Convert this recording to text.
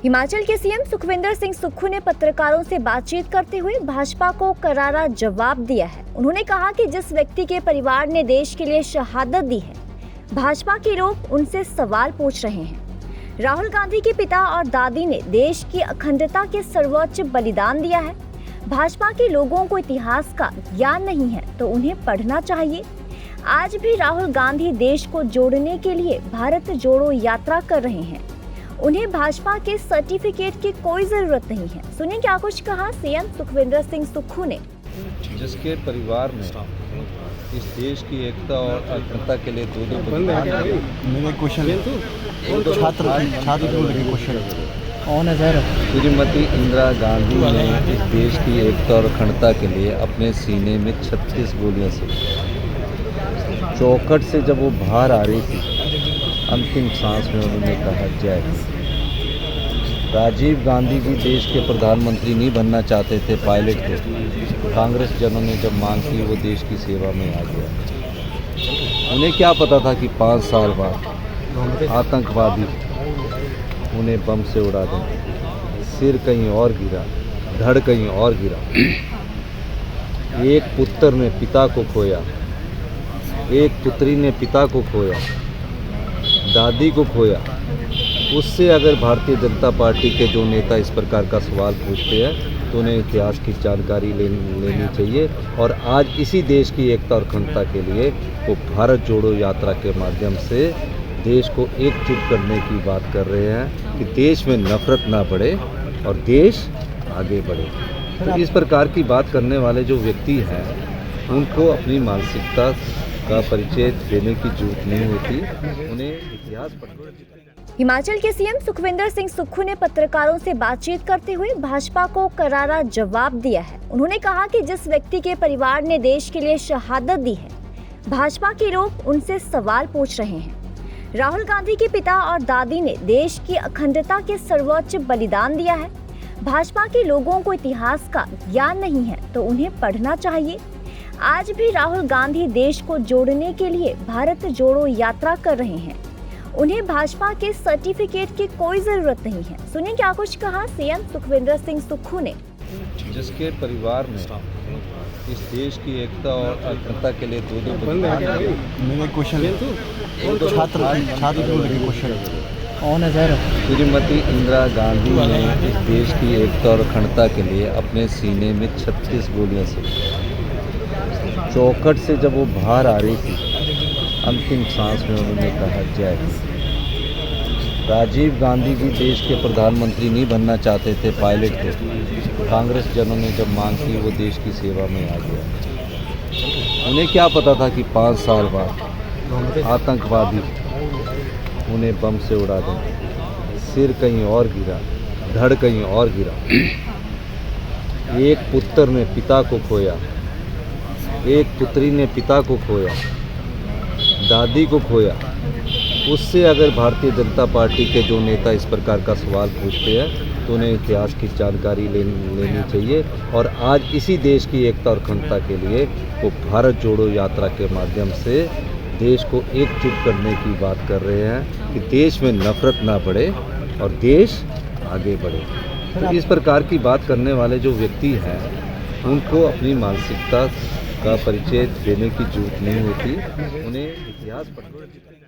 हिमाचल के सीएम सुखविंदर सिंह सुक्खू ने पत्रकारों से बातचीत करते हुए भाजपा को करारा जवाब दिया है। उन्होंने कहा कि जिस व्यक्ति के परिवार ने देश के लिए शहादत दी है, भाजपा के लोग उनसे सवाल पूछ रहे हैं। राहुल गांधी के पिता और दादी ने देश की अखंडता के सर्वोच्च बलिदान दिया है। भाजपा के लोगों को इतिहास का ज्ञान नहीं है तो उन्हें पढ़ना चाहिए। आज भी राहुल गांधी देश को जोड़ने के लिए भारत जोड़ो यात्रा कर रहे हैं। उन्हें भाजपा के सर्टिफिकेट की कोई जरूरत नहीं है। सुनिए क्या कुछ कहा सीएम सुखविंदर सिंह सुक्खू ने। जिसके परिवार में इस देश की एकता और अखंडता के लिए दो मेरे क्वेश्चन छात्र क्वेश्चन कौन है सर? श्रीमती इंदिरा गांधी ने इस देश की एकता और अखंडता के लिए अपने सीने में 36 गोलियां से चौखट से जब वो बाहर आ रही थी, अंतिम सांस में उन्होंने कहा जय हिंद। राजीव गांधी भी देश के प्रधानमंत्री नहीं बनना चाहते थे, पायलट थे। कांग्रेस जनों ने जब मांग की, वो देश की सेवा में आ गया। उन्हें क्या पता था कि 5 साल बाद आतंकवादी उन्हें बम से उड़ा देंगे। सिर कहीं और गिरा, धड़ कहीं और गिरा। एक पुत्र ने पिता को खोया, एक पुत्री ने पिता को खोया, दादी को खोया। उससे अगर भारतीय जनता पार्टी के जो नेता इस प्रकार का सवाल पूछते हैं तो उन्हें इतिहास की जानकारी लेनी चाहिए। और आज इसी देश की एकता और अखंडता के लिए वो भारत जोड़ो यात्रा के माध्यम से देश को एकजुट करने की बात कर रहे हैं कि देश में नफरत ना बढ़े और देश आगे बढ़े। तो इस प्रकार की बात करने वाले जो व्यक्ति हैं, उनको अपनी मानसिकता का परिचय देने की जरूरत नहीं होती, उन्हें इतिहास पढ़ना। हिमाचल के सीएम सुखविंदर सिंह सुक्खू ने पत्रकारों से बातचीत करते हुए भाजपा को करारा जवाब दिया है। उन्होंने कहा कि जिस व्यक्ति के परिवार ने देश के लिए शहादत दी है, भाजपा के लोग उनसे सवाल पूछ रहे हैं। राहुल गांधी के पिता और दादी ने देश की अखंडता के सर्वोच्च बलिदान दिया है। भाजपा के लोगों को इतिहास का ज्ञान नहीं है तो उन्हें पढ़ना चाहिए। आज भी राहुल गांधी देश को जोड़ने के लिए भारत जोड़ो यात्रा कर रहे हैं। उन्हें भाजपा के सर्टिफिकेट की कोई जरूरत नहीं है। सुनिए क्या कुछ कहा सीएम सुखविंदर सिंह सुक्खू ने। जिसके परिवार में इस देश की एकता और अखंडता के लिए दो मेरे क्वेश्चन छात्र क्वेश्चन कौन है सर? श्रीमती इंदिरा गांधी ने इस देश की एकता और अखंडता के लिए अपने सीने में 36 गोलियां से चौखट से जब वो बाहर आ रही थी, अंतिम सांस में उन्होंने कहा जय हिंद। राजीव गांधी भी देश के प्रधानमंत्री नहीं बनना चाहते थे, पायलट थे। कांग्रेस जनों ने जब मांग की, वो देश की सेवा में आ गया। उन्हें क्या पता था कि 5 साल बाद आतंकवादी उन्हें बम से उड़ा देंगे। सिर कहीं और गिरा, धड़ कहीं और गिरा। एक पुत्र ने पिता को खोया, एक पुत्री ने पिता को खोया, दादी को खोया। उससे अगर भारतीय जनता पार्टी के जो नेता इस प्रकार का सवाल पूछते हैं तो उन्हें इतिहास की जानकारी लेनी चाहिए। और आज इसी देश की एकता और अखंडता के लिए वो भारत जोड़ो यात्रा के माध्यम से देश को एकजुट करने की बात कर रहे हैं कि देश में नफरत ना बढ़े और देश आगे बढ़े। तो इस प्रकार की बात करने वाले जो व्यक्ति हैं, उनको अपनी मानसिकता का परिचय देने की जरूरत नहीं होती, उन्हें इतिहास पढ़ना।